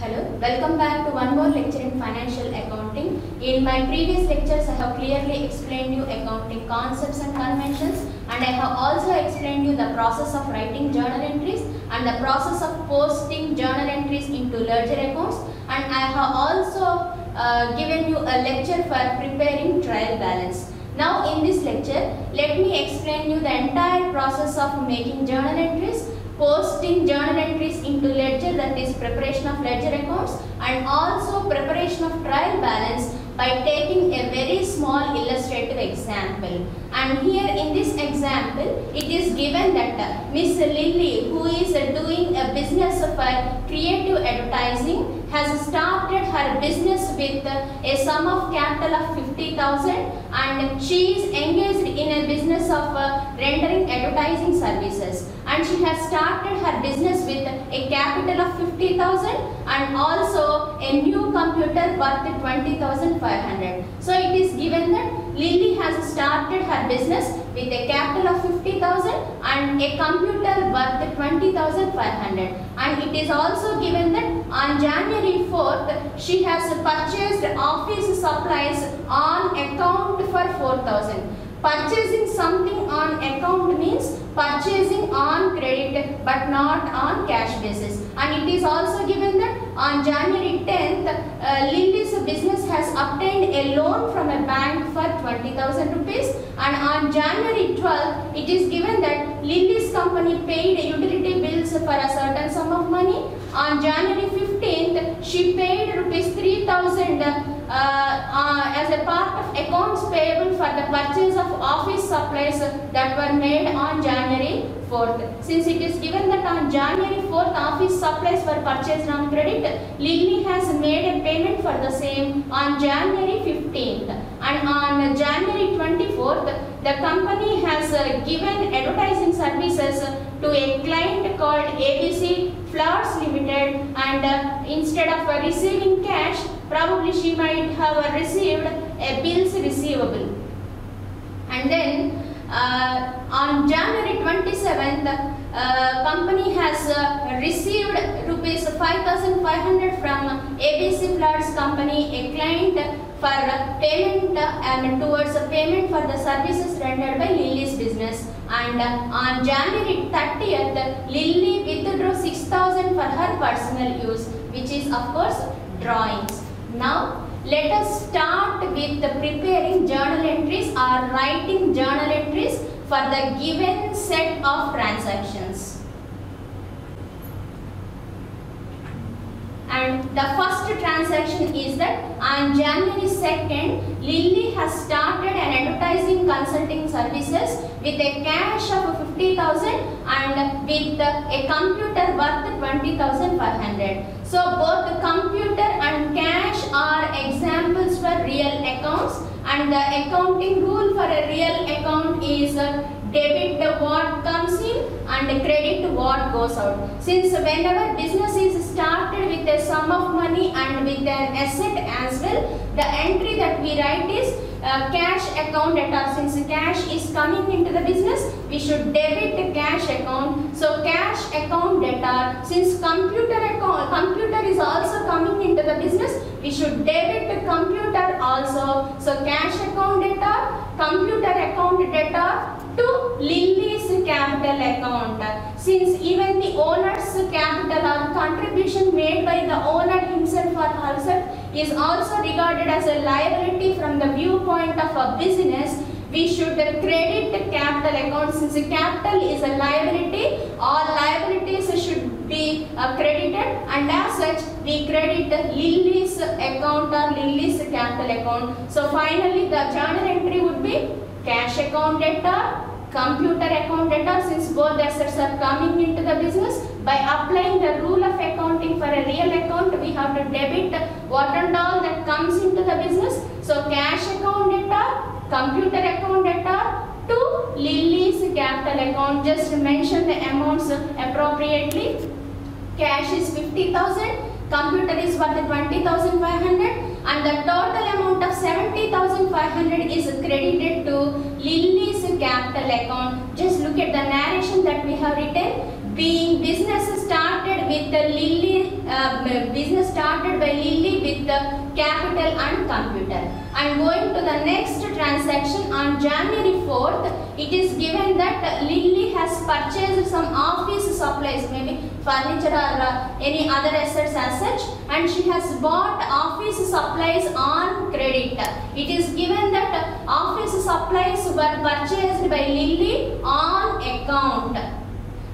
Hello, welcome back to one more lecture in financial accounting. In my previous lectures, I have clearly explained you accounting concepts and conventions, and I have also explained you the process of writing journal entries and the process of posting journal entries into ledger accounts, and I have also given you a lecture for preparing trial balance. Now in this lecture, let me explain you the entire process of making journal entries, posting journal entries into ledger, that is preparation of ledger accounts, and also preparation of trial balance by taking a very small illustrative example. And here in this example, it is given that Miss Lily, who is doing a business for creative advertising, has started her business with a sum of capital of 50,000, and she is engaged in a business of rendering advertising services, and she has started her business with a capital of 50,000 and also a new computer worth 20,500. So it is given that Lily has started her business with a capital of 50,000 and a computer worth 20,500, and it is also given that on January 4th she has purchased office supplies on account for 4,000. Purchasing something on account means purchasing on credit but not on cash basis, and it is also given that on January 10th Lily's business has obtained a loan from a bank for 20,000 rupees, and on January 12th it is given that Lily's company paid utility bills for a certain sum of money. On January 15th she paid rupees 3,000 as a part of accounts payable for the purchase of office supplies that were made on January 4th. Since it is given that on January 4th office supplies were purchased on credit, Lily has made a payment for the same on January 15th, and on January 24th the company has given advertising services to a client called ABC Flowers Limited, and instead of receiving cash, probably she might have received a bills receivable. And then on January 27th, company has received rupees 5,500 from ABC Flowers company, a client, for payment towards a payment for the services rendered by Lily's business. And on January 30th, Lily withdrew 6,000 for her personal use, which is of course drawings. Now let us start with preparing journal entries or writing journal entries for the given set of transactions. And the first transaction is that on January 2nd, Lily has started an advertising consulting services with a cash of 50,000 and with a computer worth 20,500. So both the computer and cash are examples for real accounts, and the accounting rule for a real account is debit what comes in and credit what goes out. Since whenever business is started with a sum of money and with an asset as well, the entry that we write is cash account debtor. Since cash is coming into the business, we should debit cash account. So cash account debtor. Since computer is also coming into the business, we should debit computer also. So cash account debtor, computer account debtor to Lily's capital account. Since even the owner's capital or contribution made by the owner himself or herself is also regarded as a liability from the viewpoint of a business, we should credit capital account. Since capital is a liability, all liabilities should be credited, and as such we credit Lily's account or Lily's capital account. So finally the journal entry would be cash account debtor, computer account debtor. Since both assets are coming into the business, by applying the rule of accounting for a real account, we have to debit what and all that comes into the business. So cash account debtor, computer account debtor to Lily's capital account. Just mention the amounts appropriately. Cash is 50,000, computer is worth 20,500, and the total amount of 70,500 is credited to Lily's capital account. Just look at the narration that we have written. Being business started with Lily, business started by Lily with capital and computer. And going to the next transaction on January 4th, it is given that Lily has purchased some office supplies, maybe furniture or any other assets as such, and she has bought office supplies on credit. It is given that office supplies were purchased by Lily on account.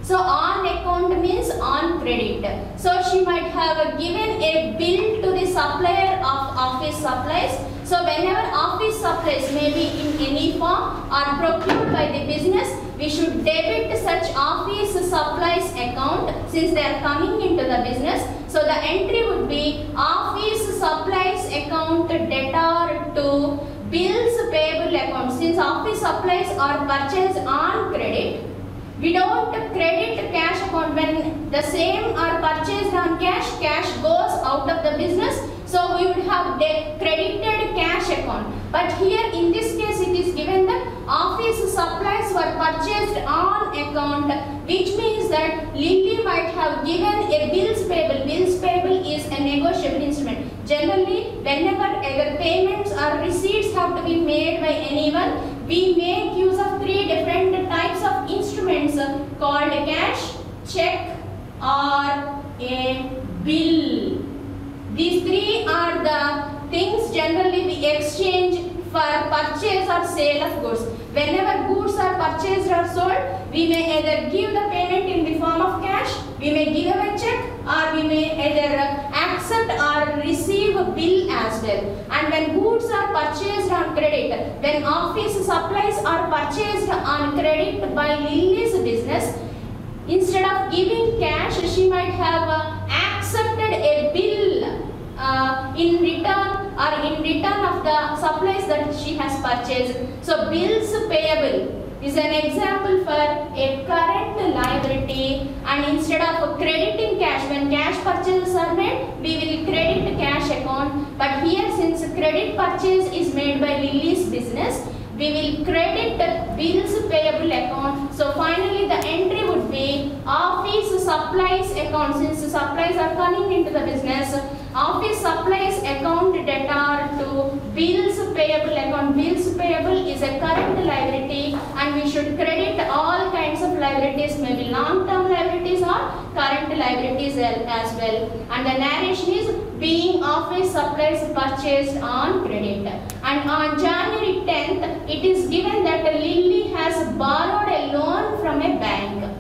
So on account means on credit. So she might have given a bill to the supplier of office supplies. So whenever office supplies may be in any form are procured by the business, we should debit such office supplies account since they are coming into the business. So the entry would be office supplies account debtor to bills payable account. Since office supplies are purchased on credit, we don't credit cash account. When the same are purchased on cash, cash goes out of the business. So we would have credited cash account. But here in this case it is given that office supplies were purchased on account, which means that Lily might have given a bills payable. Bills payable is a negotiable instrument. Generally, whenever either payments or receipts have to be made by anyone, we make use of three different types of instruments called cash, check or a bill. These three are the things generally we exchange for purchase or sale of goods. Whenever goods are purchased or sold, we may either give the payment in the form of cash, we may give a check, or we may either accept or receive a bill as well. And when goods are purchased on credit, when office supplies are purchased on credit by Lily's business, instead of giving cash, she might have accepted a bill in return of the supplies that she has purchased. So bills payable is an example for a current liability, and instead of crediting cash, when cash purchases are made, we will credit cash account. But here, since credit purchase is made by Lily's business, we will credit bills payable account. So finally the entry would be office supplies account. Since supplies are coming into the business, office supplies account debtor to bills payable account. Bills payable is a current liability, and we should credit all kinds of liabilities, maybe long-term liabilities or current liabilities as well. And the narration is being office supplies purchased on credit. And on January 10th, it is given that Lily has borrowed a loan from a bank.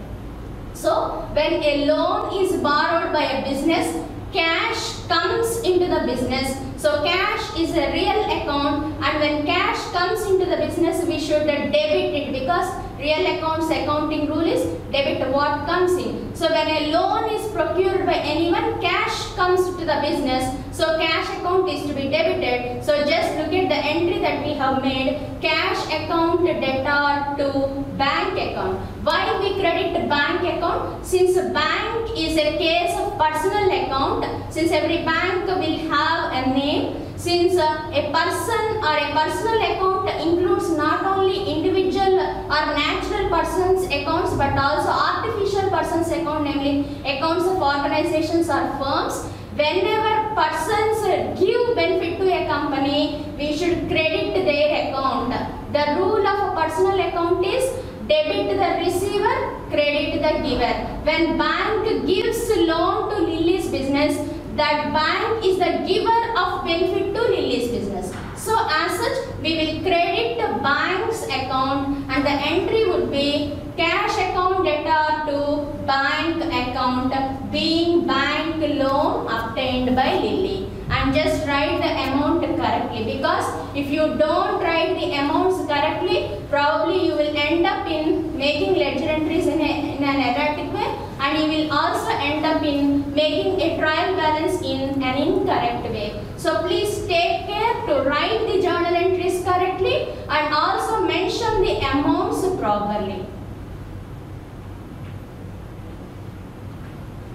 So when a loan is borrowed by a business, cash comes into the business. So cash is a real account, and when cash comes into the business, we should debit it, because real accounts accounting rule is debit what comes in. So when a loan is procured by anyone, cash comes to the business. So cash account is to be debited. So just look at the entry that we have made, cash account debtor to bank account. Why we credit bank account? Since bank is a case of personal account, since every bank will have a name, since a person or a personal account includes not only individual or natural persons accounts but also artificial persons account, namely accounts of organizations or firms. Whenever persons give benefit to a company, we should credit their account. The rule of a personal account is debit the receiver, credit the giver. When bank gives loan to Lily's business, that bank is the giver of benefit to Lily's business. So as such, we will credit the bank's account, and the entry would be cash account debtor to bank account, being bank loan obtained by Lily. And just write the amount correctly, because if you don't write the amounts correctly, probably you will end up in making ledger entries in an erratic way, and you will also end up in making a trial balance in an incorrect way. So please take care to write the journal entries correctly and also mention the amounts properly.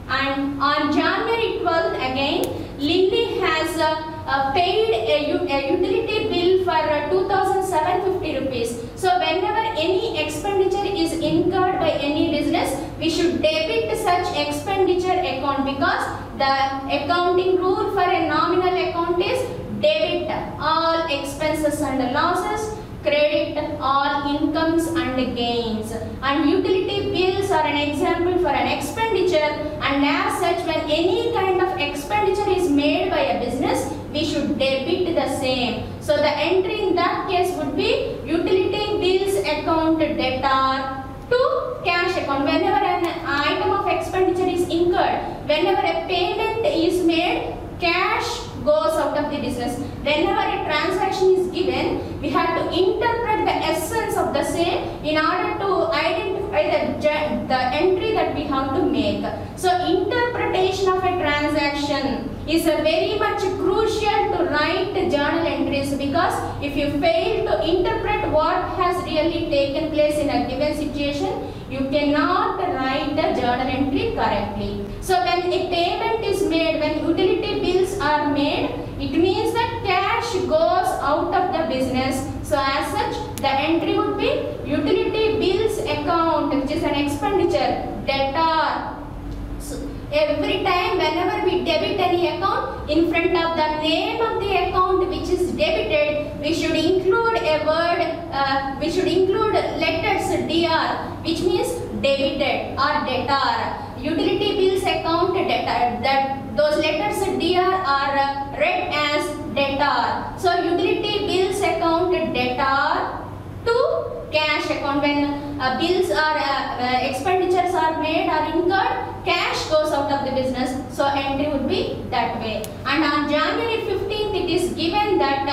And on January 12th again, Lily has paid a utility bill for 2,750 rupees. So whenever any expenditure is incurred by any business, we should debit such expenditure account because the accounting rule for a nominal account is debit all expenses and losses, credit all incomes and gains, and utility bills are an example for an expenditure, and as such when any kind of expenditure is made by a business we should debit the same. So the entry in that case would be utility bills account debtor to cash account. Whenever an item of expenditure is incurred, whenever a payment is made, cash goes out of the business. Whenever a transaction is given, we have to interpret the essence of the same in order to identify the entry that we have to make. So interpretation of a transaction is very much crucial to write journal entries, because if you fail to interpret what has really taken place in a given situation, you cannot write the journal entry correctly. So when a payment is made, when utility bills are made, it means that cash goes out of the business. So as such, the entry would be utility bills account, which is an expenditure, debtor. So every time whenever we debit any account, in front of the name of the account which is debited, we should include a word, we should include letters DR, which means debited or debtor. Utility bills account debtor, that those letters DR are read as debtor. So utility bills account debtor to cash account. When bills are expenditures are made or incurred, cash goes out of the business. So entry would be that way. And on January 15th, it is given that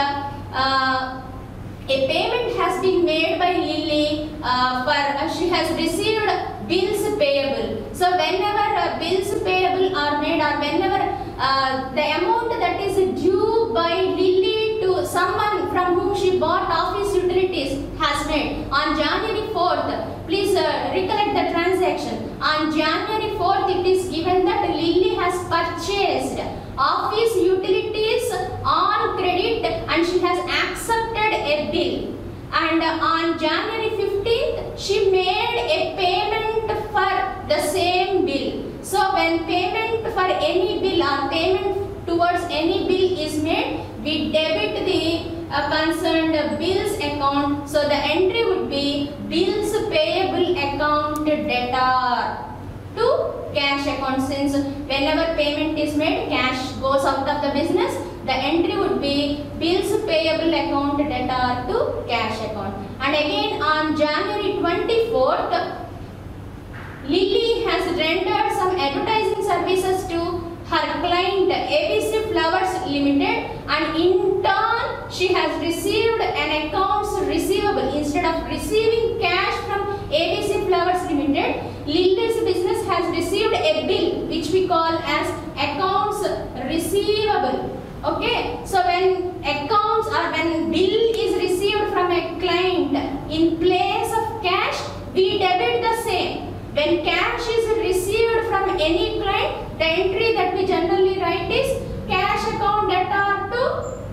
a payment has been made by Lily for she has received bills payable. So whenever bills payable are made, or whenever the amount that is due by Lily to someone from whom she bought office utilities has made on January 4th, please recollect the transaction. On January 4th, it is given that Lily has purchased office utilities on credit and she has accepted a bill. And on January 15th, she made a payment for the same bill. So when payment for any bill or payment towards any bill is made, we debit the concerned bills account. So the entry would be bills payable account debtor to cash account. Since whenever payment is made, cash goes out of the business, the entry would be bills payable account debtor to cash account. And again on January 24th, Lily has rendered some advertising services to her client ABC Flowers Limited, and in turn she has received an accounts receivable. Instead of receiving cash from ABC Flowers Limited, Lily's business has received a bill which we call as accounts receivable. Okay, so when accounts or when bill is received from a client, in place of cash we debit the same. When cash is received from any client, the entry that we generally write is cash account debtor to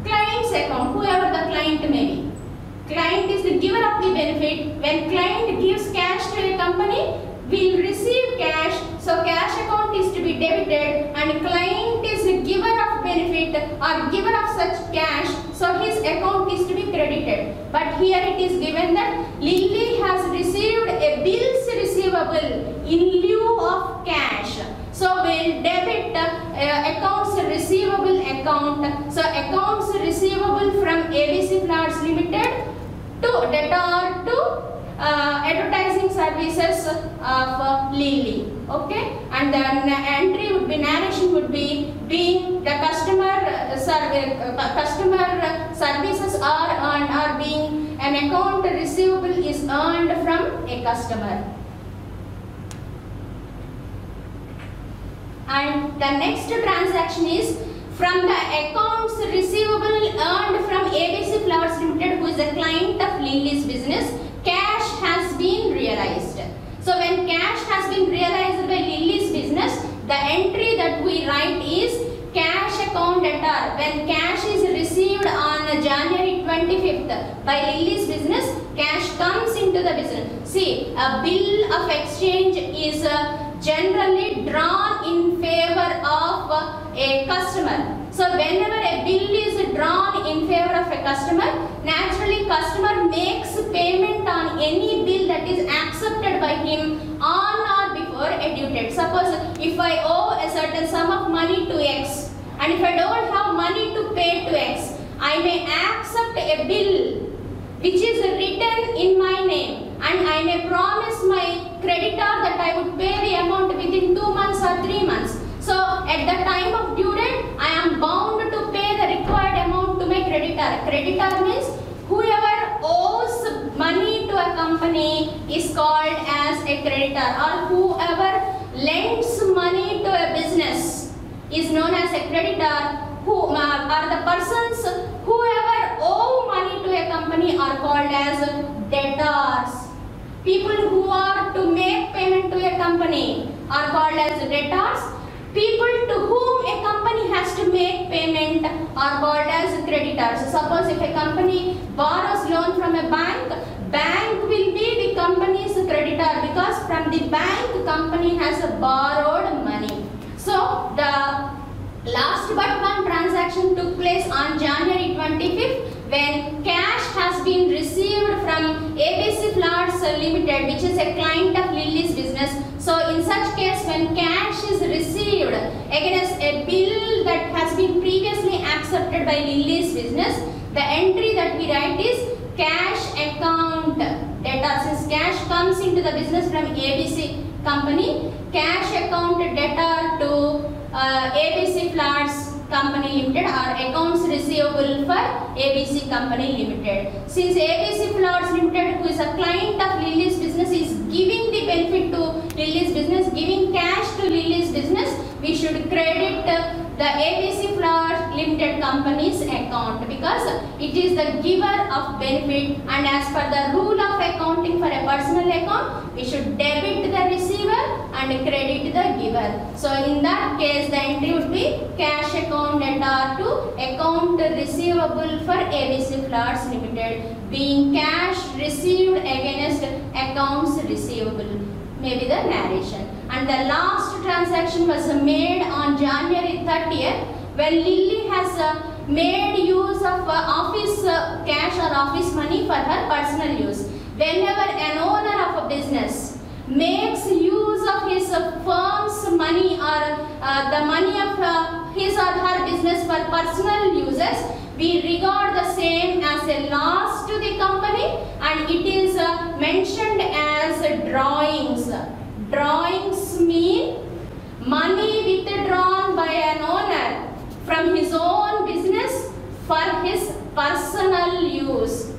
client's account, whoever the client may be. Client is the giver of the benefit. When client gives cash to a company, we will receive cash. So cash account is to be debited, and client is the giver of benefit or giver of such cash. So his account is to be credited. But here it is given that Lily has received a bills receivable in lieu of cash. So we will debit accounts receivable account. So accounts receivable from ABC Flowers Limited to debtor to advertising services of Lily. Okay, and the entry would be, narration would be being the customer services are earned, or being an account receivable is earned from a customer. And the next transaction is from the accounts receivable earned from ABC Flowers Limited, who is a client of Lily's business. Cash has been realized. So when cash has been realized by Lily's business, the entry that we write is cash account debtor. When cash is received on January 25th by Lily's business, cash comes into the business. See, a bill of exchange is generally drawn in favor of a customer. So whenever a bill is drawn in favor of a customer, naturally customer makes payment on any bill that is accepted by him on or before a due date. Suppose if I owe a certain sum of money to X, and if I don't have money to pay to X, I may accept a bill which is written in my name, and I may promise my creditor that I would pay the amount within 2 months or 3 months. So at the time of due date, I am bound to pay the required amount to my creditor. Creditor means whoever owes money to a company is called as a creditor, or whoever lends money to a business is known as a creditor. Who are the persons whoever owe money to a company are called as debtors. People who are to make payment to a company are called as debtors. People to whom a company has to make payment are called as creditors. Suppose if a company borrows loan from a bank, bank will be the company's creditor because from the bank company has borrowed money. So the last but one transaction took place on January 25th when cash has been received from ABC Floods Limited, which is a client of Lily's business. So in such case, when cash is received against a bill that has been previously accepted by Lily's business, the entry that we write is cash account debtor. Since cash comes into the business from ABC company, cash account debtor to ABC Floods Company Limited or accounts receivable for ABC Company Limited. Since ABC Floods Limited, who is a client of Lily's business, is giving the benefit to Lily's business, giving cash to Lily's business, we should credit the ABC Floods Limited company's account because it is the giver of benefit, and as per the rule of accounting for a personal account, we should debit the receiver and credit the giver. So in that case, the entry would be cash account debtor to account receivable for ABC Floods Limited, being cash received against accounts receivable. Maybe the narration. And the last transaction was made on January 30th when Lily has made use of office cash or office money for her personal use. Whenever an owner of a business makes use of his firm's money or the money of his or her business for personal uses, we regard the same as a loss to the company, and it is mentioned as drawings. Drawings mean money withdrawn by an owner from his own business for his personal use.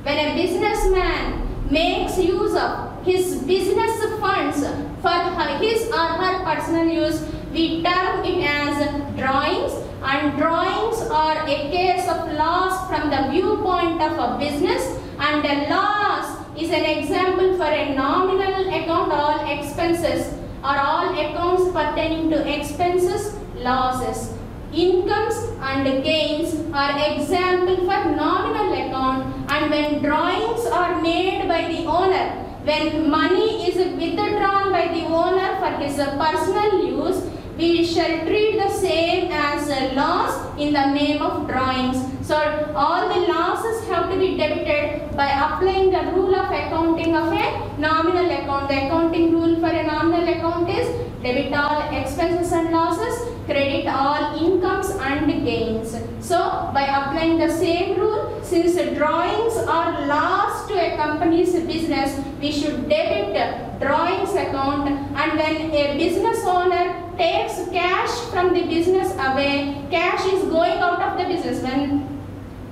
When a businessman makes use of his business funds for his or her personal use, we term it as drawings, and drawings are a case of loss from the viewpoint of a business, and a loss is an example for a nominal account. All expenses or all accounts pertaining to expenses, losses. Incomes and gains are example for nominal account, and when drawings are made by the owner, when money is withdrawn by the owner for his personal use, we shall treat the same as a loss in the name of drawings. So all the losses have to be debited by applying the rule of accounting of a nominal account. The accounting rule for a nominal account is debit all expenses and losses, credit all incomes and gains. So by applying the same rule, since drawings are loss to a company's business, we should debit drawings account, and when a business owner takes cash from the business away, cash is going out of the business. When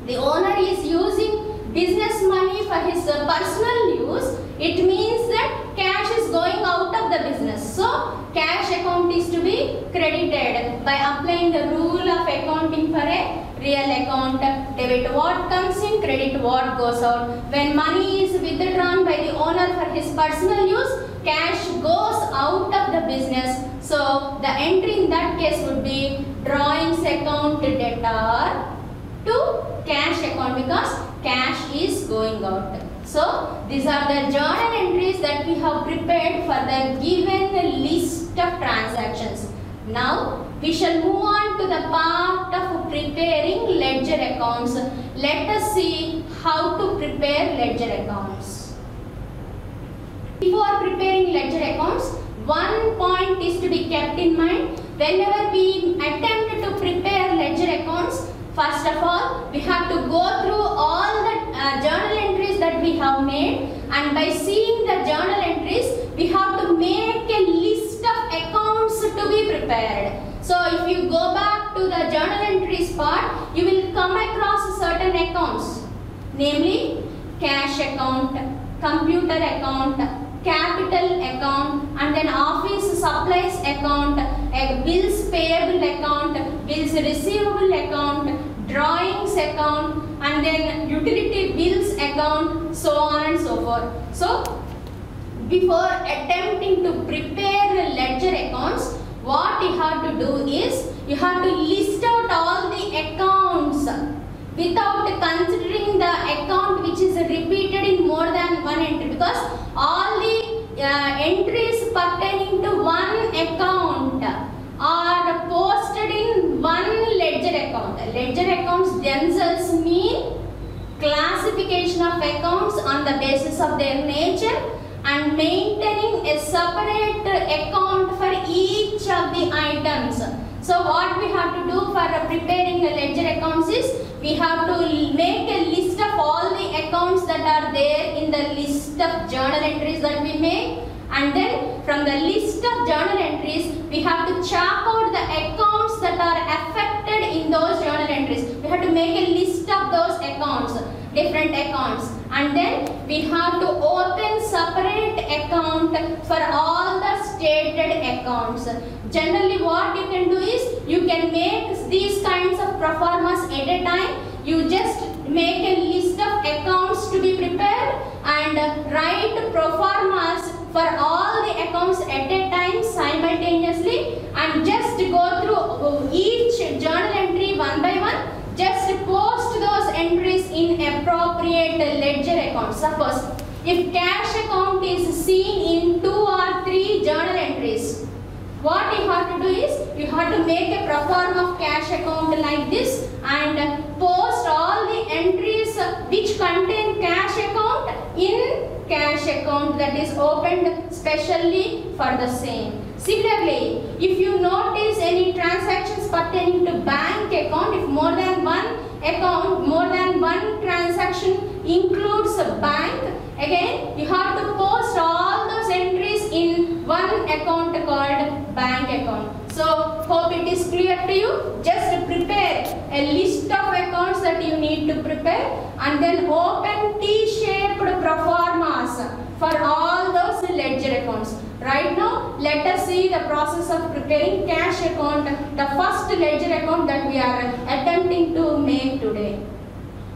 the owner is using business money for his personal use, it means that cash is going out of the business. So cash account is to be credited by applying the rule of accounting for a real account. Debit what comes in, credit what goes out. When money is withdrawn by the owner for his personal use, cash goes out of the business. So the entry in that case would be drawings account debtor to cash account because cash is going out. So these are the journal entries that we have prepared for the given list of transactions. Now we shall move on to the part of preparing ledger accounts. Let us see how to prepare ledger accounts. Before preparing ledger accounts, one point is to be kept in mind. Whenever we attempt to prepare ledger accounts, first of all, we have to go through all the journal entries that we have made, and by seeing the journal entries, we have to make a list of accounts to be prepared. So if you go back to the journal entries part, you will come across certain accounts, namely cash account, computer account, capital account, and then office supplies account, a bills payable account, bills receivable account, drawings account, and then utility bills account, so on and so forth. So before attempting to prepare ledger accounts, what you have to do is you have to list out all the accounts without considering the account which is repeated in more than one entry, because all the entries pertaining to one account are posted in one ledger account. Ledger accounts themselves mean classification of accounts on the basis of their nature and maintaining a separate account for each of the items. So what we have to do for preparing the ledger accounts is we have to make a list of all the accounts that are there in the list of journal entries that we make, and then from the list of journal entries we have to chalk out the accounts that are affected in those journal entries. We have to make a list of those accounts, different accounts, and then we have to open separate account for all the stated accounts. Generally what you can do is you can make these kinds of proformas at a time. You just make a list of accounts to be prepared and write proformas for all the accounts at a time simultaneously, and just go through each journal entry one by one. Just post those entries in appropriate ledger accounts. Suppose if cash account is seen in 2 or 3 journal entries, what you have to do is you have to make a proforma of cash account like this and post all the entries which contain cash account in cash account that is opened specially for the same. Similarly, if you notice any transactions pertaining to bank account, if more than one account, more than one transaction includes a bank, again you have to post all those entries in one account called bank account. So hope it is clear to you. Just prepare a list of accounts that you need to prepare and then open T-shaped proformas for all those ledger accounts. Right now, let us see the process of preparing cash account, the first ledger account that we are attempting to make today.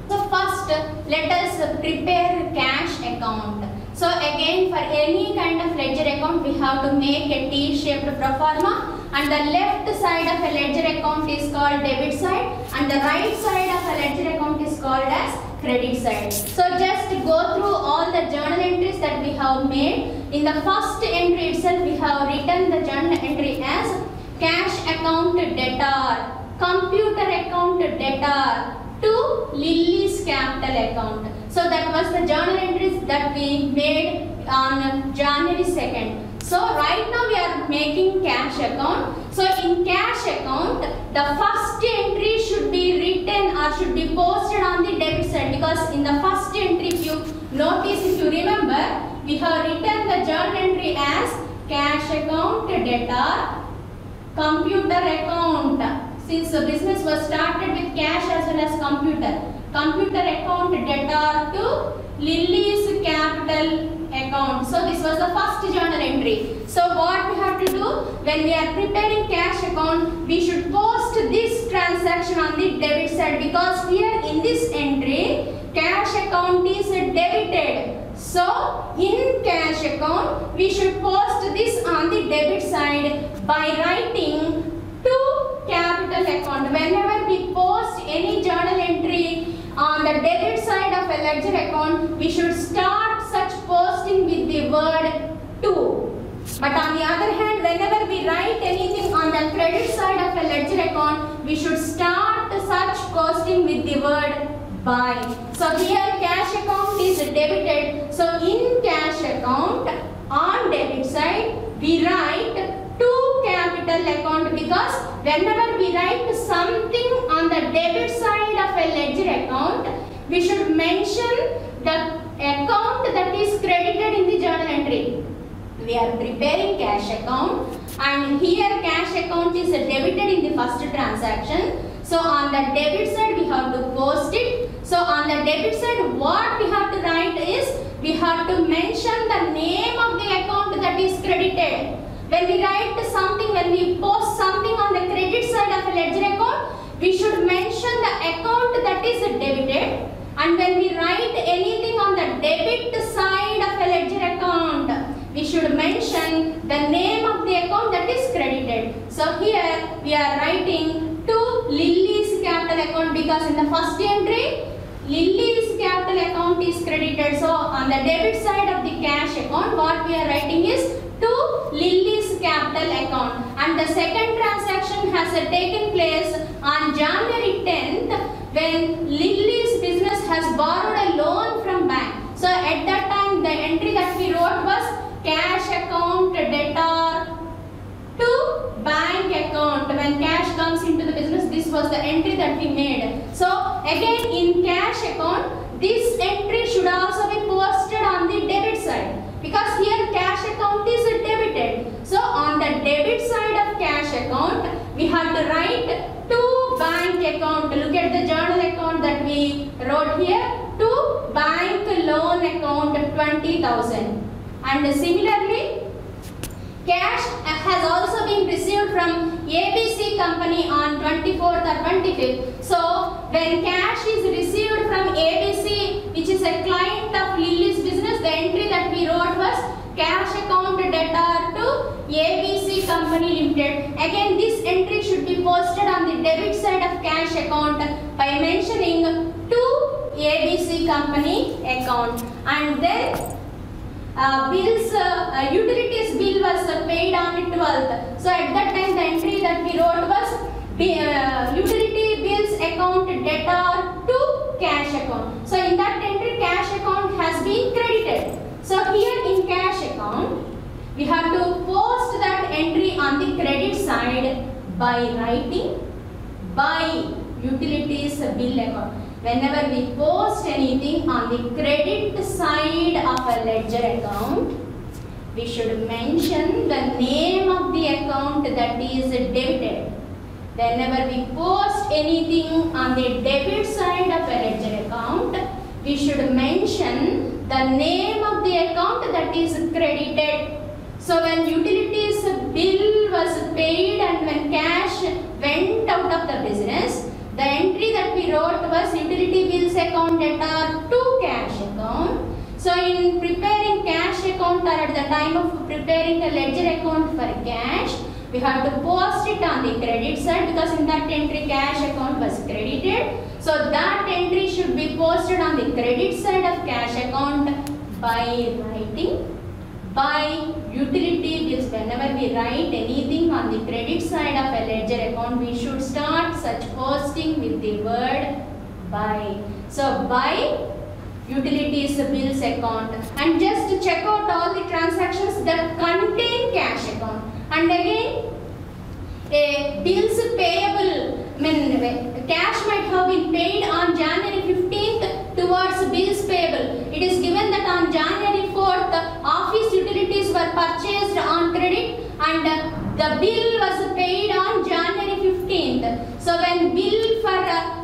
So first, let us prepare cash account. So again, for any kind of ledger account, we have to make a T-shaped proforma, and the left side of a ledger account is called debit side, and the right side of a ledger account is called as credit side. So just go through all the journal entries that we have made. In the first entry itself, we have written the journal entry as cash account debtor, computer account debtor to Lily's capital account. So that was the journal entries that we made on January 2nd. So right now we are making cash account. So in cash account, the first entry should be written or should be posted on the debit side, because in the first entry, if you notice, if you remember, we have written the journal entry as cash account debtor, computer account. Since the business was started with cash as well as computer account debtor to Lily's capital account. So this was the first journal entry. So what we have to do when we are preparing cash account, we should post this transaction on the debit side, because here in this entry cash account is debited. So in cash account we should post this on the debit side by writing to capital account. Whenever we post any journal entry on the debit side of a ledger account, we should start such posting with the word to. But on the other hand, whenever we write anything on the credit side of a ledger account, we should start such posting with the word by. So here cash account is debited. So in cash account, on debit side, we write to capital account, because whenever we write something on the debit side of a ledger account, we should mention the account that is credited in the journal entry. We are preparing cash account, and here cash account is debited in the first transaction. So on the debit side we have to post it. So on the debit side what we have to write is, we have to mention the name of the account that is credited. When we write something, when we post something on the credit side of a ledger account, we should mention the account that is debited. And when we write anything on the debit side of a ledger account, we should mention the name of the account that is credited. So here we are writing to Lily's capital account, because in the first entry Lily's capital account is credited. So on the debit side of the cash account, what we are writing is to Lily's capital account. And the second transaction has taken place on January 10th, when Lily's business has borrowed a loan from bank. So at that time the entry that we wrote was cash account debtor to bank account. When cash comes into the business, this was the entry that we made. So again in cash account, this entry should also be posted on the debit side, because here cash account is debited. So on the debit side of cash account, we have to write to bank account. Look at the journal account that we wrote here, to bank loan account 20,000. And similarly, cash has also been received from ABC company on 24th or 25th. So when cash is received from ABC, which is a client of Lily's business, the entry that we wrote was cash account debtor to ABC company limited. Again this entry should be posted on the debit side of cash account by mentioning to ABC company account. And then utilities bill was paid on the 12th. So at that time the entry that we wrote was utility bills account debtor to cash account. So in that entry cash account has been credited. So here in cash account we have to post that entry on the credit side by writing by utilities bill account. Whenever we post anything on the credit side of a ledger account, we should mention the name of the account that is debited. Whenever we post anything on the debit side of a ledger account, we should mention the name of the account that is credited. So when utilities bill was paid and when cash went out of the business, the entry that we wrote was utility bills account debtor to cash account. So in preparing cash account, or at the time of preparing a ledger account for cash, we have to post it on the credit side, because in that entry cash account was credited. So that entry should be posted on the credit side of cash account by writing by utility bills. Whenever we write anything on the credit side of a ledger account, we should start such posting with the word by. So by utilities bills account, and just check out all the transactions that contain cash account. And again, a bills payable, cash might have been paid on January 15th towards bills payable. It is given that on January 4th, office utilities were purchased on credit and the bill was paid on January 15th. So when bill for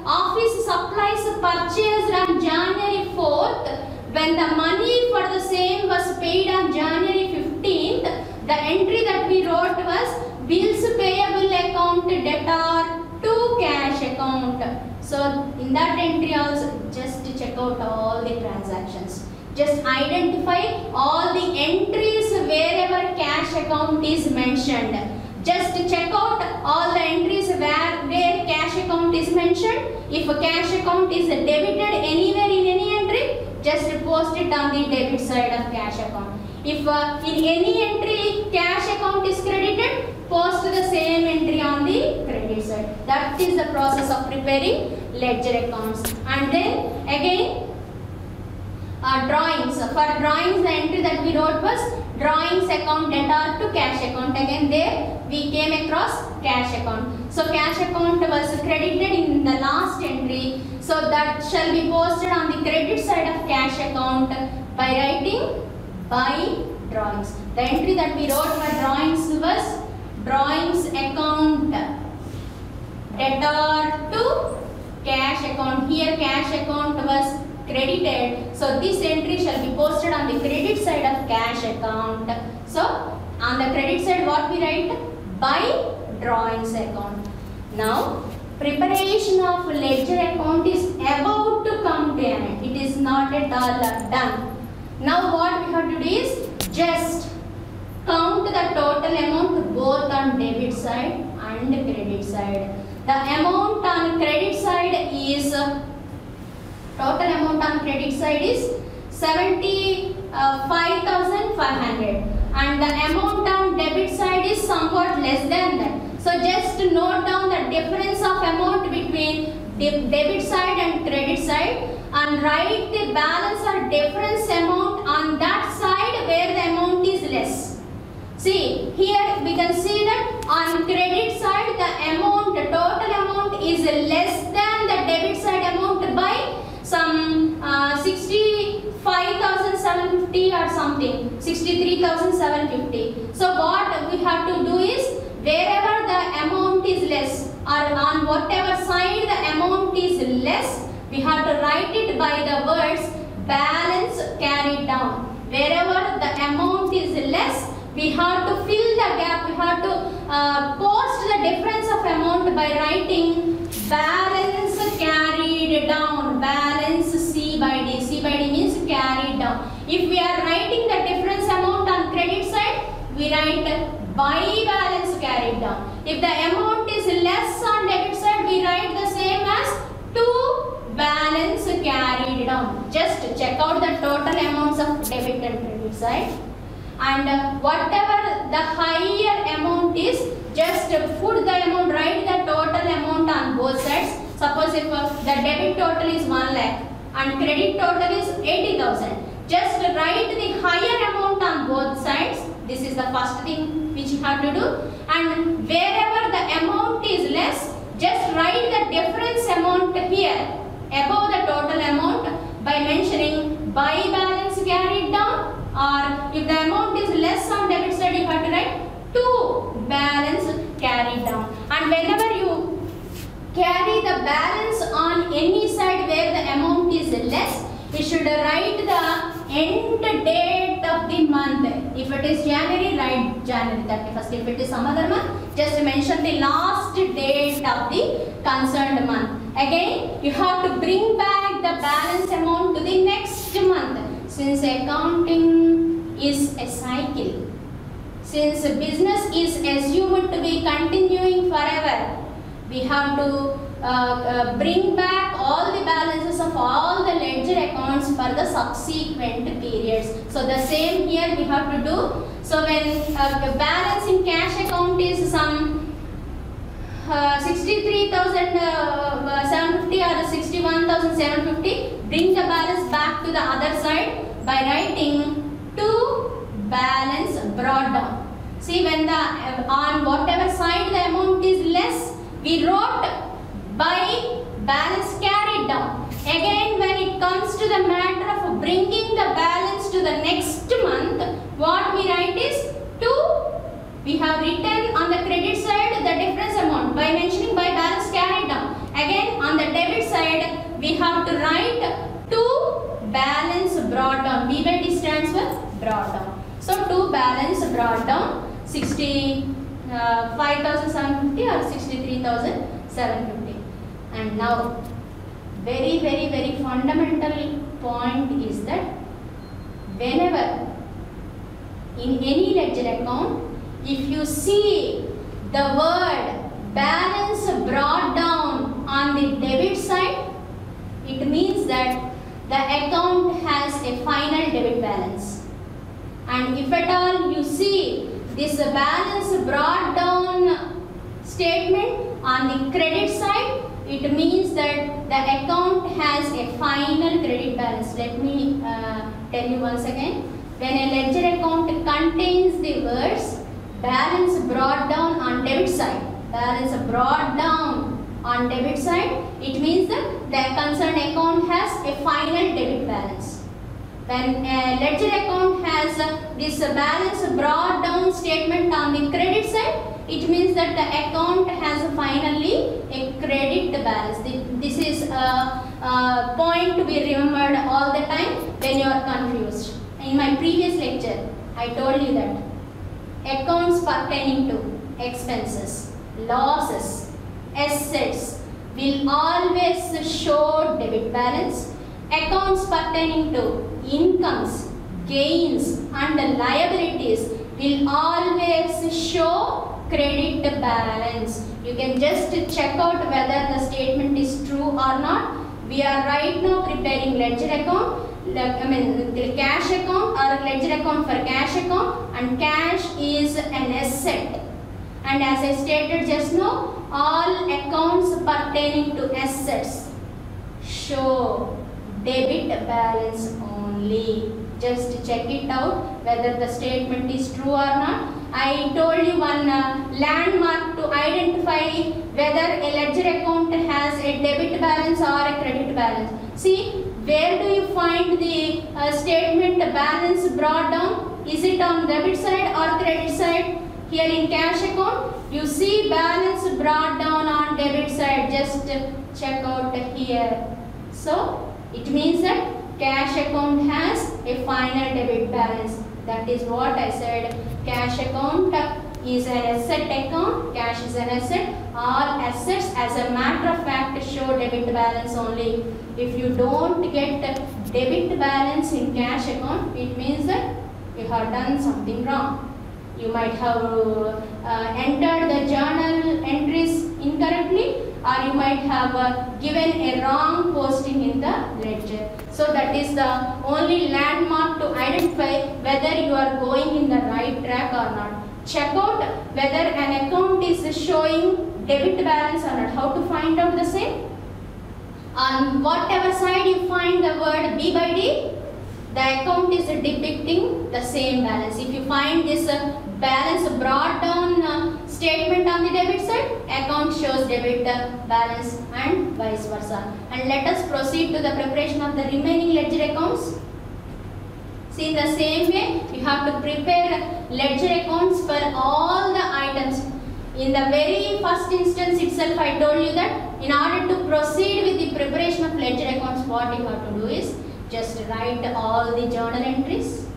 office supplies purchased on January 4th, when the money for the same was paid on January 15th, the entry that we wrote was bills payable account debtor to cash account. So in that entry also, just check out all the transactions. Just identify all the entries wherever cash account is mentioned. Just check out all the entries where cash account is mentioned. If a cash account is debited anywhere in any entry, just post it on the debit side of cash account. If in any entry cash account is credited, post the same entry on the credit side. That is the process of preparing ledger accounts. And then again, drawings. For drawings, the entry that we wrote was drawings account debtor to cash account. Again there we came across cash account. So cash account was credited in the last entry. So that shall be posted on the credit side of cash account by writing by drawings. The entry that we wrote for drawings was drawings account debtor to cash account. Here cash account was credited, so this entry shall be posted on the credit side of cash account. So on the credit side what we write? By drawings account. Now preparation of ledger account is about to come to an end. It is not at all done. Now what we have to do is just count the total amount both on debit side and credit side. The amount on credit side is total amount on credit side is 75,500 and the amount on debit side is somewhat less than that. So just note down the difference of amount between debit side and credit side and write the balance or difference amount on that side where the amount is less. See, here we can see that on credit side the amount, the total amount is less than the debit side amount by some 65,750 or something, 63,750. So what we have to do is, wherever the amount is less or on whatever side the amount is less, we have to write it by the words balance carried down. Wherever the amount is less, we have to fill the gap, we have to post the difference of amount by writing balance carried down, balance C by D. C by D means carried down. If we are writing the difference amount on credit side, we write by balance carried down. If the amount is less on debit side, we write the same as to balance carried down. Just check out the total amounts of debit and credit side. And whatever the higher amount is, just put the amount, write the total amount on both sides. Suppose if the debit total is 1 lakh and credit total is 80,000, just write the higher amount on both sides. This is the first thing which you have to do. And wherever the amount is less, just write the difference amount here above the total amount by mentioning by balance carried down, or if the amount is less on debit side, you have to write to balance carried down. And whenever you carry the balance on any side where the amount is less, we should write the end date of the month. If it is January, write January 31st. If it is some other month, just mention the last date of the concerned month. Again, you have to bring back the balance amount to the next month. Since accounting is a cycle, since business is assumed to be continuing forever, we have to bring back all the balances of all the ledger accounts for the subsequent periods. So the same here we have to do. So when the balance in cash account is some 63,750 or 61,750, bring the balance back to the other side by writing to balance brought down. See, when the on whatever side the amount is less, we wrote by balance carried down. Again, when it comes to the matter of bringing the balance to the next month, what we write is to. We have written on the credit side the difference amount by mentioning by balance carried down. Again, on the debit side, we have to write to balance brought down. B by D stands for brought down. So to balance brought down 65,750 or 63,750. And now very fundamental point is that whenever in any ledger account, if you see the word balance brought down on it means that the account has a final debit balance. And if at all you see this balance brought down statement on the credit side, it means that the account has a final credit balance. Let me tell you once again. When a ledger account contains the words balance brought down on debit side, balance brought down on debit side, it means that the concerned account has a final debit balance. When a ledger account has this balance brought down statement on the credit side, it means that the account has finally a credit balance. This is a point to be remembered all the time when you are confused. In my previous lecture, I told you that accounts pertaining to expenses, losses, assets will always show debit balance. Accounts pertaining to incomes, gains and liabilities will always show credit balance. You can just check out whether the statement is true or not. We are right now preparing ledger account, the cash account or ledger account for cash account, and cash is an asset. And as I stated just now, all accounts pertaining to assets show debit balance only. Just check it out whether the statement is true or not. I told you one landmark to identify whether a ledger account has a debit balance or a credit balance. See, where do you find the statement balance brought down? Is it on debit side or credit side? Here in cash account, you see balance brought down on debit side. Just check out here. So, it means that cash account has a final debit balance. That is what I said. Cash account is an asset account. Cash is an asset. All assets as a matter of fact show debit balance only. If you don't get debit balance in cash account, it means that you have done something wrong. You might have entered the journal entries incorrectly, or you might have given a wrong posting in the ledger. So that is the only landmark to identify whether you are going in the right track or not. Check out whether an account is showing debit balance or not. How to find out the same? On whatever side you find the word B by D, the account is depicting the same balance. If you find this balance brought down statement on the debit side, account shows debit balance and vice versa. And let us proceed to the preparation of the remaining ledger accounts. See, in the same way, you have to prepare ledger accounts for all the items. In the very first instance itself, I told you that in order to proceed with the preparation of ledger accounts, what you have to do is just write all the journal entries,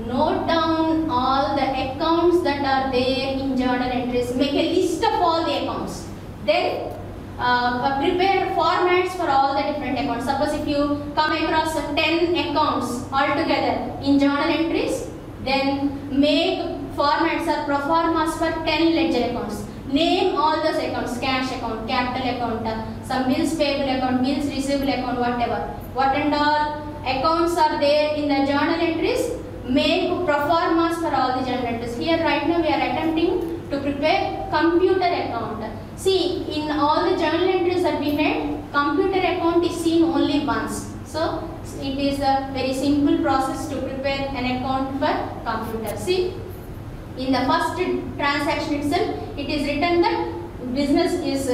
note down all the accounts that are there in journal entries, make a list of all the accounts. Then prepare formats for all the different accounts. Suppose if you come across 10 accounts altogether in journal entries, then make formats or proformas for 10 ledger accounts. Name all those accounts: cash account, capital account, some bills payable account, bills receivable account, whatever. What and all accounts are there in the journal entries, make proformas for all the journal entries. Here right now we are attempting to prepare computer account. See, in all the journal entries that we made, computer account is seen only once. So, it is a very simple process to prepare an account for computer. See, in the first transaction itself, it is written that business is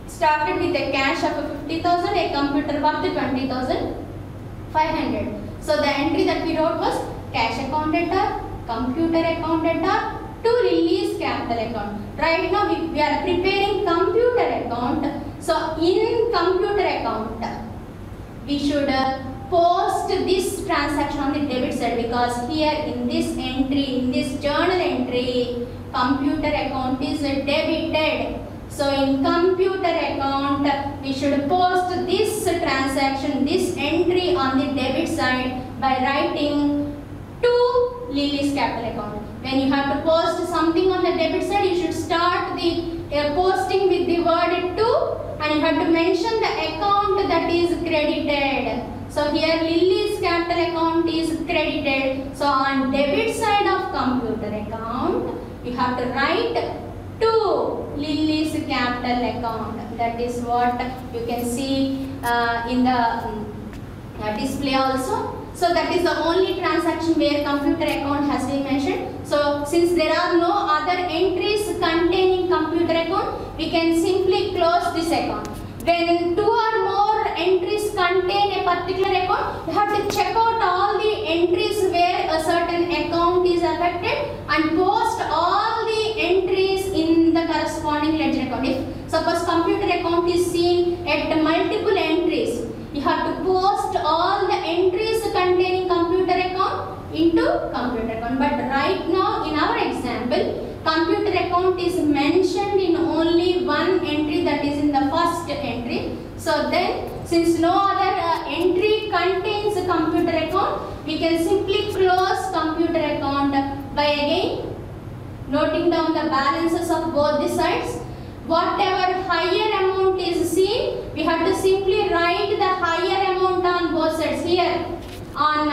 started with a cash of 50,000, a computer worth 20,500. So, the entry that we wrote was cash account debtor, computer account debtor, to release capital account. Right now we are preparing computer account. So in computer account we should post this transaction on the debit side, because here in this entry, in this journal entry, computer account is debited. So in computer account we should post this transaction, this entry on the debit side by writing to Lily's capital account. When you have to post something on the debit side, you should start the posting with the word to and you have to mention the account that is credited. So here Lily's capital account is credited. So on debit side of computer account, you have to write to Lily's capital account. That is what you can see in the display also. So that is the only transaction where computer account has been mentioned. So since there are no other entries containing computer account, we can simply close this account. When two or more entries contain a particular account, you have to check out all the entries where a certain account is affected and post all the entries in the corresponding ledger account. If suppose computer account is seen at multiple entries, you have to post all the entries containing computer account into computer account. But right now in our example, computer account is mentioned in only one entry, that is in the first entry. So then since no other entry contains a computer account, we can simply close computer account by again noting down the balances of both the sides. Whatever higher amount is seen, we have to simply write the higher amount on both sides. Here on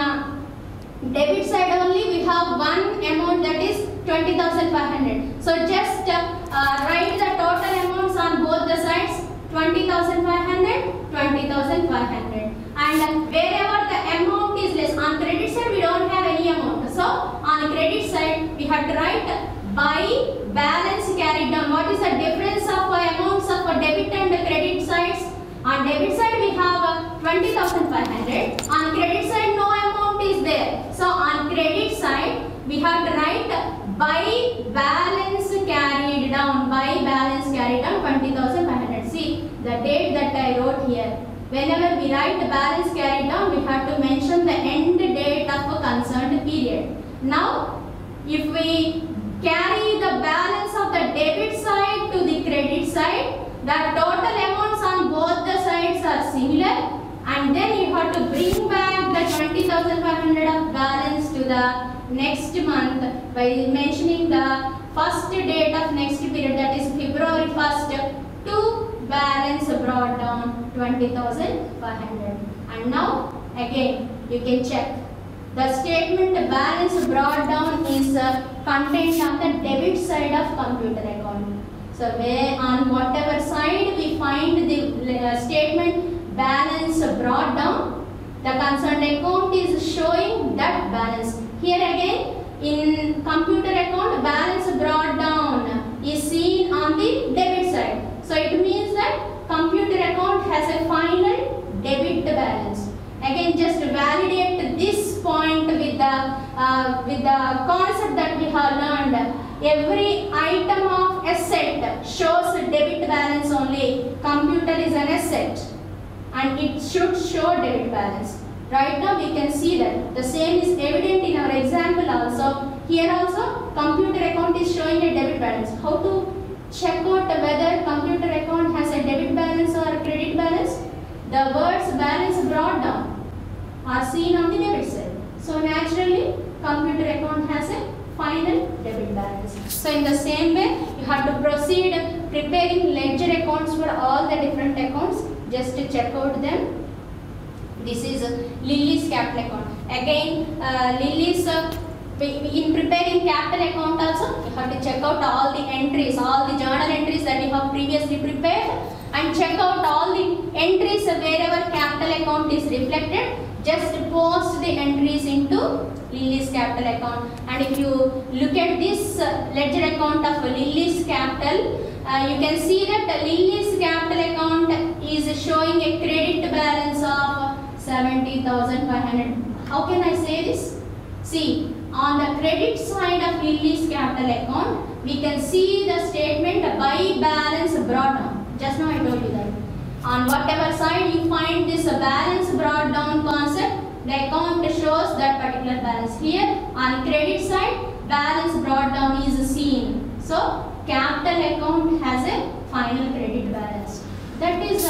debit side only we have one amount, that is 20,500. So just write the total amounts on both the sides, 20,500, 20,500. And wherever the amount is less, on credit side we don't have any amount. So on credit side we have to write by balance carried down. What is the difference of amounts of debit and credit sides? On debit side we have 20,500. On credit side no amount is there. So on credit side we have to write by balance carried down. By balance carried down 20,500. See the date that I wrote here. Whenever we write the balance carried down, we have to mention the end date of a concerned period. Now if we carry the balance of the debit side to the credit side, the total amounts on both the sides are similar, and then you have to bring back the 20,500 of balance to the next month by mentioning the first date of next period, that is February 1st, to balance brought down 20,500. And now again you can check. The statement balance brought down is contained on the debit side of computer account. So where on whatever side we find the statement balance brought down, the concerned account is showing that balance. Here again in computer account, balance brought down is seen on the debit side. So it means that computer account has a final debit balance. Again, just validate this point with the concept that we have learned. Every item of asset shows debit balance only. Computer is an asset and it should show debit balance. Right now we can see that the same is evident in our example also. Here also computer account is showing a debit balance. How to check out whether computer account has a debit balance or a credit balance? The words balance brought down are seen on the debit side. So naturally computer account has a final debit balance. So in the same way you have to proceed preparing ledger accounts for all the different accounts. Just to check out them. This is Lily's capital account. Again Lily's in preparing capital account also you have to check out all the entries, all the journal entries that you have previously prepared, and check out all the entries wherever capital account is reflected. Just post the entries into Lily's capital account. And if you look at this ledger account of Lily's capital, you can see that Lily's capital account is showing a credit balance of 70,500. How can I say this? See, on the credit side of Lily's capital account, we can see the statement by balance brought down. Just now I told you that. On whatever side you find this balance brought down concept, the account shows that particular balance. Here on credit side, balance brought down is seen. So capital account has a final credit balance. That is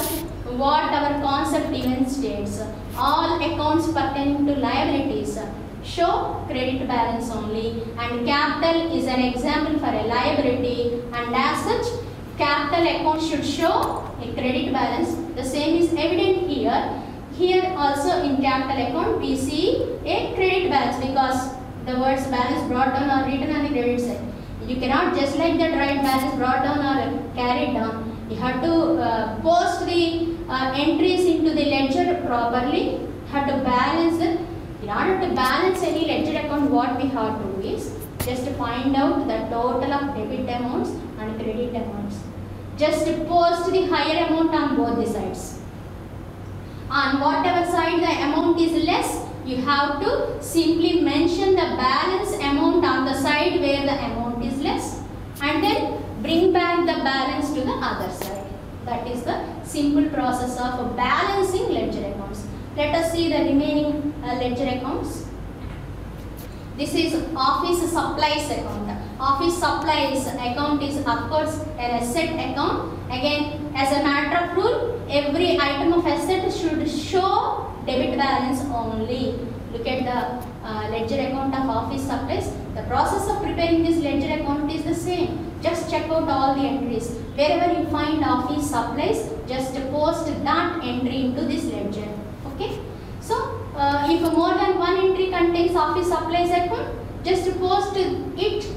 what our concept even states. All accounts pertaining to liabilities show credit balance only, and capital is an example for a liability, and as such capital account should show a credit balance. The same is evident here. Here also in capital account we see a credit balance because the words balance brought down are written on the credit side. You cannot just like that write balance brought down or carried down. You have to post the entries into the ledger properly. You have to balance it. In order to balance any ledger account, what we have to do is just to find out the total of debit amounts and credit amounts. Just post the higher amount on both the sides. On whatever side the amount is less, you have to simply mention the balance amount on the side where the amount is less and then bring back the balance to the other side. That is the simple process of balancing ledger accounts. Let us see the remaining ledger accounts. This is office supplies account. Office supplies account is of course an asset account. Again, as a matter of rule, every item of asset should show debit balance only. Look at the ledger account of office supplies. The process of preparing this ledger account is the same. Just check out all the entries. Wherever you find office supplies, just post that entry into this ledger. Okay. So, if more than one entry contains office supplies account, just post it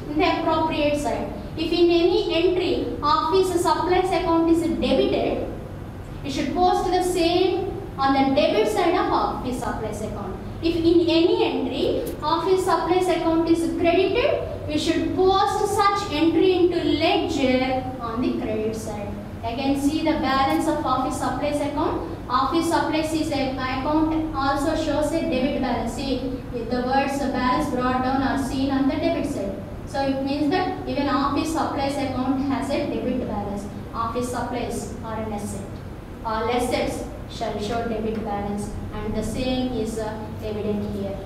in the appropriate side. If in any entry office supplies account is debited, you should post the same on the debit side of office supplies account. If in any entry office supplies account is credited, you should post such entry into ledger on the credit side. Again, see the balance of office supplies account. Office supplies is account also shows a debit balance. See, if the words balance brought down are seen on the debit side. So it means that even office supplies account has a debit balance. Office supplies are an asset. All assets shall show debit balance, and the same is evident here.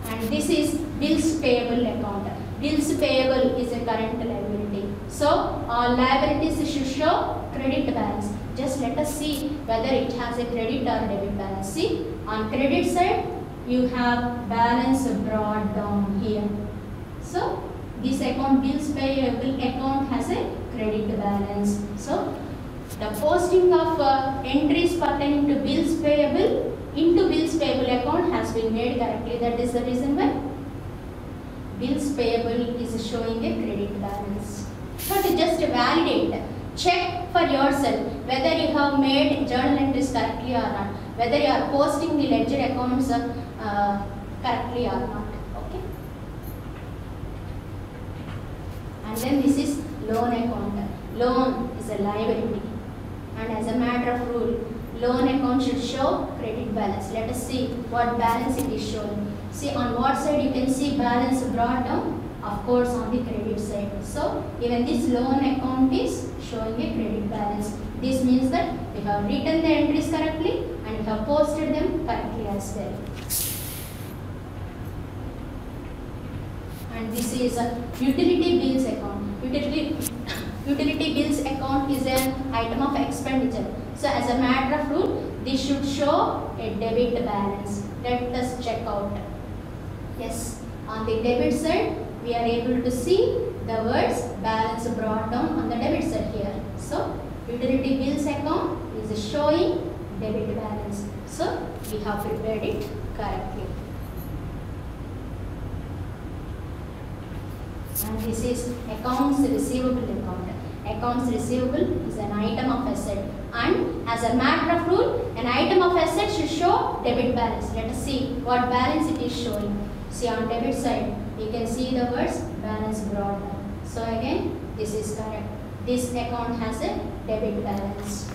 And this is bills payable account. Bills payable is a current liability. So all liabilities should show credit balance. Just let us see whether it has a credit or debit balance. See, on credit side you have balance brought down here. So this account, bills payable account, has a credit balance. So the posting of entries pertaining to bills payable into bills payable account has been made correctly. That is the reason why bills payable is showing a credit balance. So to just validate, check for yourself whether you have made journal entries correctly or not, whether you are posting the ledger accounts correctly or not. Okay. And then this is loan account. Loan is a liability, and as a matter of rule, loan account should show credit balance. Let us see what balance it is showing. See, on what side you can see balance brought down? Of course on the credit side. So even this loan account is showing a credit balance. This means that we have written the entries correctly and we have posted them correctly as well. And this is a utility bills account. Utility bills account is an item of expenditure. So as a matter of rule, this should show a debit balance. Let us check out. Yes, on the debit side, we are able to see the words balance brought down on the debit side here. So utility bills account is showing debit balance. So we have prepared it correctly. And this is accounts receivable account. Accounts receivable is an item of asset, and as a matter of rule, an item of asset should show debit balance. Let us see what balance it is showing. See, on debit side, you can see the words balance brought down. So again, this is correct. This account has a debit balance.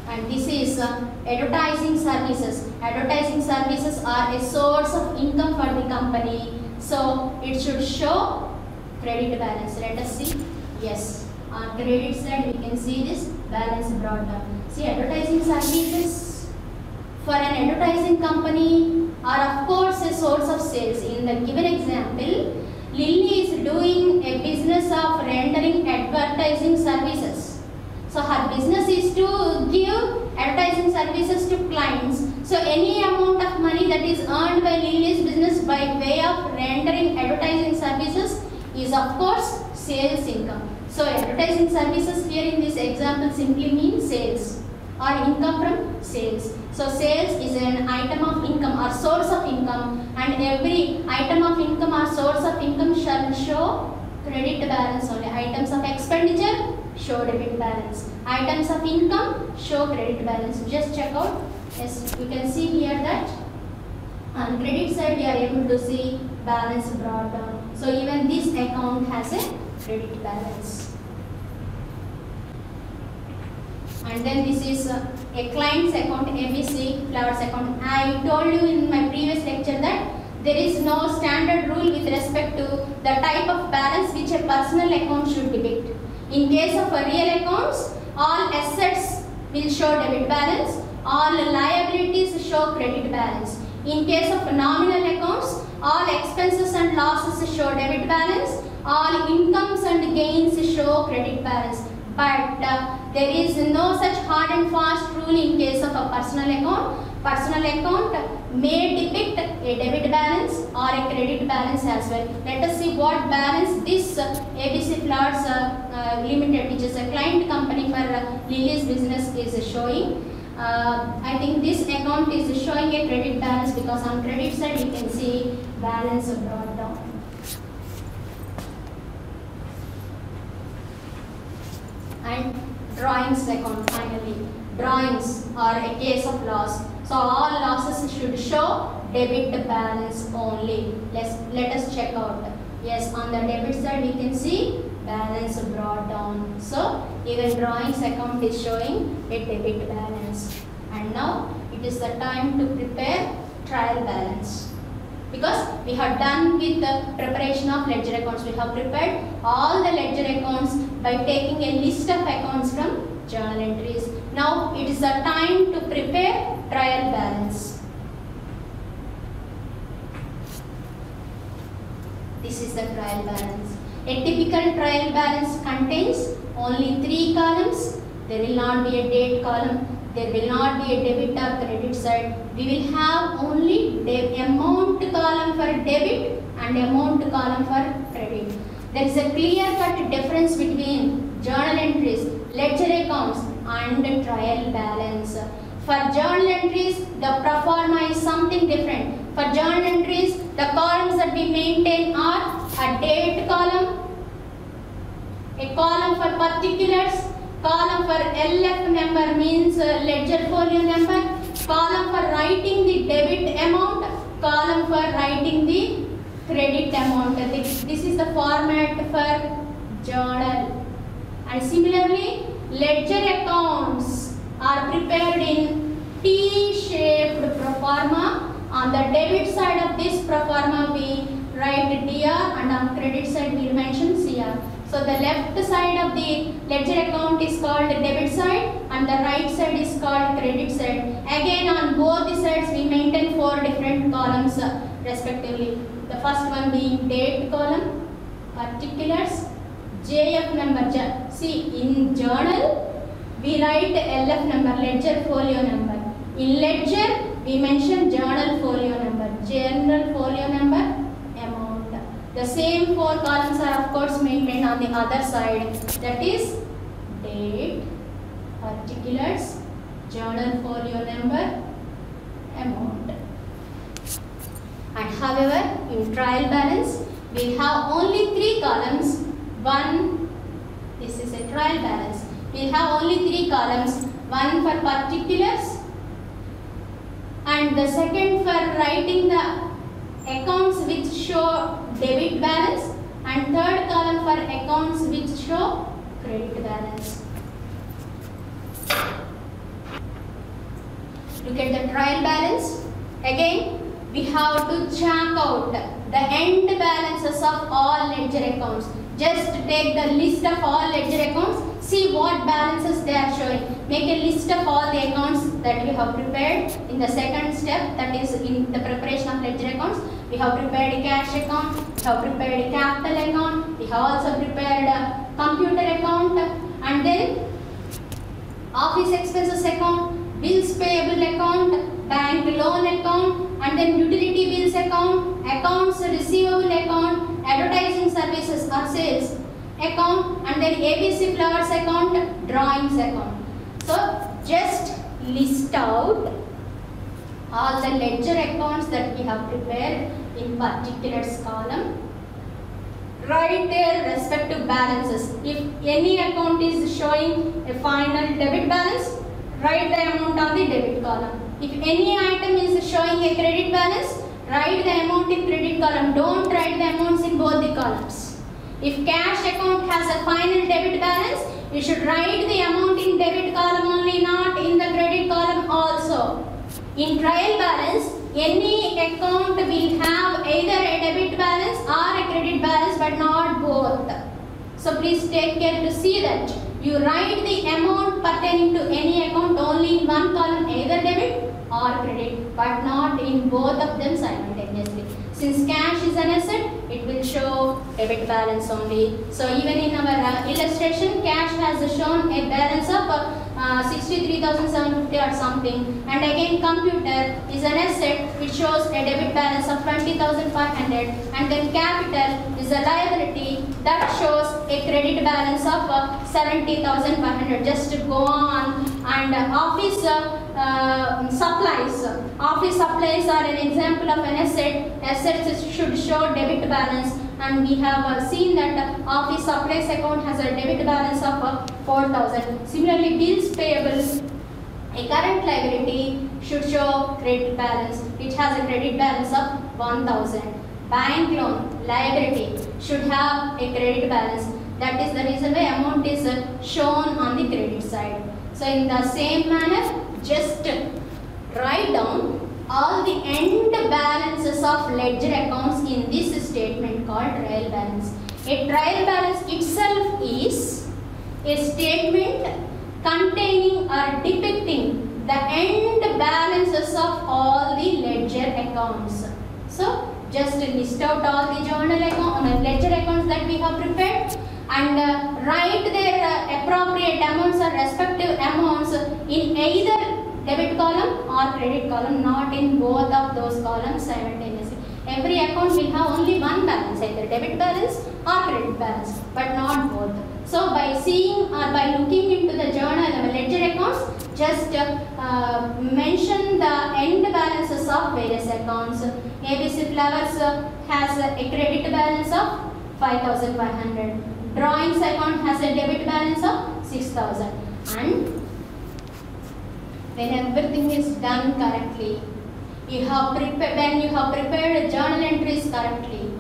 And this is advertising services. Advertising services are a source of income for the company. So it should show credit balance. Let us see. Yes, on credit side, we can see this balance brought down. See, advertising services for an advertising company are of course a source of sales. In the given example, Lily is doing a business of rendering advertising services. So her business is to give advertising services to clients. So any amount of money that is earned by Lily's business by way of rendering advertising services is of course sales income. So advertising services here in this example simply means sales or income from sales. So sales is an item of income or source of income, and every item of income or source of income shall show credit balance only. Items of expenditure show debit balance. Items of income show credit balance. Just check out. Yes, you can see here that on credit side we are able to see balance brought down. So even this account has a credit balance. And then this is a client's account, ABC Flowers account. I told you in my previous lecture that there is no standard rule with respect to the type of balance which a personal account should depict. In case of real accounts, all assets will show debit balance, all liabilities show credit balance. In case of nominal accounts, all expenses and losses show debit balance, all incomes and gains show credit balance. But there is no such hard and fast rule in case of a personal account. Personal account may depict a debit balance or a credit balance as well. Let us see what balance this ABC Flowers Limited, which is a client company for Lily's business, is showing. I think this account is showing a credit balance because on credit side you can see balance brought down. And drawings account finally. Drawings are a case of loss. So all losses should show debit balance only. Let us check out. Yes, on the debit side we can see balance brought down. So even drawings account is showing a debit balance. And now it is the time to prepare trial balance. Because we have done with the preparation of ledger accounts, we have prepared all the ledger accounts by taking a list of accounts from journal entries. Now it is the time to prepare trial balance. This is the trial balance. A typical trial balance contains only 3 columns. There will not be a date column. There will not be a debit or credit side. We will have only amount column for debit and amount column for credit. There is a clear-cut difference between journal entries, ledger accounts and trial balance. For journal entries, the pro forma is something different. For journal entries, the columns that we maintain are a date column, a column for particulars, column for LF number means ledger folio number, column for writing the debit amount, column for writing the credit amount. This is the format for journal. And similarly, ledger accounts are prepared in T-shaped pro forma. On the debit side of this pro forma we write DR, and on credit side we mention CR. So the left side of the ledger account is called debit side and the right side is called credit side. Again on both the sides we maintain 4 different columns respectively. The first one being date column, particulars, JF number. See, in journal we write LF number, ledger folio number. In ledger we mention journal folio number, journal folio number, amount. The same 4 columns are of course maintained on the other side, that is date, particulars, journal folio number, amount. And however, in trial balance we have only 3 columns. One, this is a trial balance. We have only 3 columns, one for particulars and the second for writing the accounts which show debit balance, and third column for accounts which show credit balance. Look at the trial balance. Again, we have to check out the end balances of all ledger accounts. Just take the list of all ledger accounts, see what balances they are showing. Make a list of all the accounts that we have prepared in the second step, that is in the preparation of ledger accounts. We have prepared a cash account, we have prepared a capital account, we have also prepared a computer account, and then office expenses account, bills payable account, bank loan account, and then utility bills account, accounts receivable account, advertising services or sales account, and then ABC flowers account, drawings account. So just list out all the ledger accounts that we have prepared in particulars column. Write their respective balances. If any account is showing a final debit balance, write the amount on the debit column. If any item is showing a credit balance, write the amount in credit column. Don't write the amounts in both the columns. If cash account has a final debit balance, you should write the amount in debit column only, not in the credit column also. In trial balance, any account will have either a debit balance or a credit balance, but not both. So please take care to see that you write the amount pertaining to any account only in one column, either debit or credit, but not in both of them simultaneously. Since cash is an asset, it will show debit balance only. So even in our illustration, cash has shown a balance of 63,750 or something, and again computer is an asset which shows a debit balance of 20,500, and then capital is a liability that shows a credit balance of 70,500. Just to go on, and office supplies. Office supplies are an example of an asset. Assets should show debit balance, and we have seen that office supplies account has a debit balance of 4,000. Similarly, bills payable, a current liability should show credit balance. It has a credit balance of 1,000. Bank loan liability should have a credit balance. That is the reason why amount is shown on the credit side. So in the same manner, just write down all the end balances of ledger accounts in this statement called trial balance. A trial balance itself is a statement containing or depicting the end balances of all the ledger accounts. So just list out all the journal account, ledger accounts that we have prepared, and write their appropriate amounts or respective amounts in either debit column or credit column, not in both of those columns simultaneously. Every account will have only one balance, either debit balance or credit balance, but not both. So by seeing or by looking into the journal or ledger accounts, just mention the end balances of various accounts. ABC Flowers has a credit balance of 5,500. Drawings account has a debit balance of 6,000. And when everything is done correctly, when you have prepared journal entries correctly,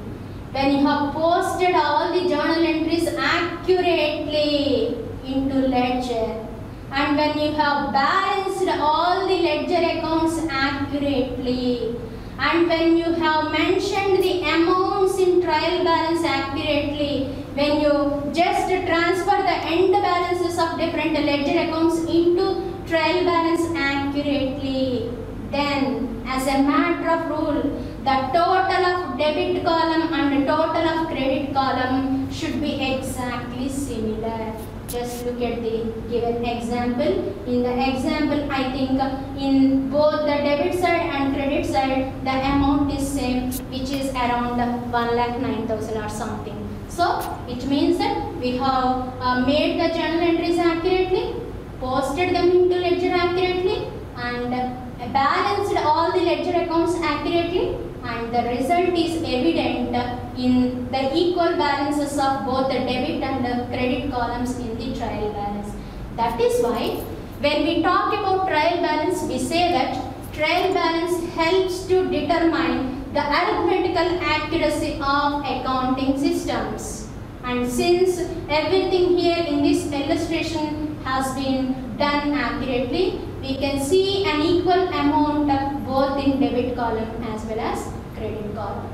when you have posted all the journal entries accurately into ledger, and when you have balanced all the ledger accounts accurately, and when you have mentioned the amounts in trial balance accurately, when you just transfer the end balances of different ledger accounts into trial balance accurately, then as a matter of rule, the total of debit column and the total of credit column should be exactly similar. Just look at the given example. In the example, I think in both the debit side and credit side, the amount is same, which is around 1,09,000 or something. So it means that we have made the journal entries accurately, posted them into ledger accurately, and balanced all the ledger accounts accurately, and the result is evident in the equal balances of both the debit and the credit columns in the trial balance. That is why when we talk about trial balance, we say that trial balance helps to determine the arithmetical accuracy of accounting systems. And since everything here in this illustration has been done accurately, we can see an equal amount both in debit column as well as credit column.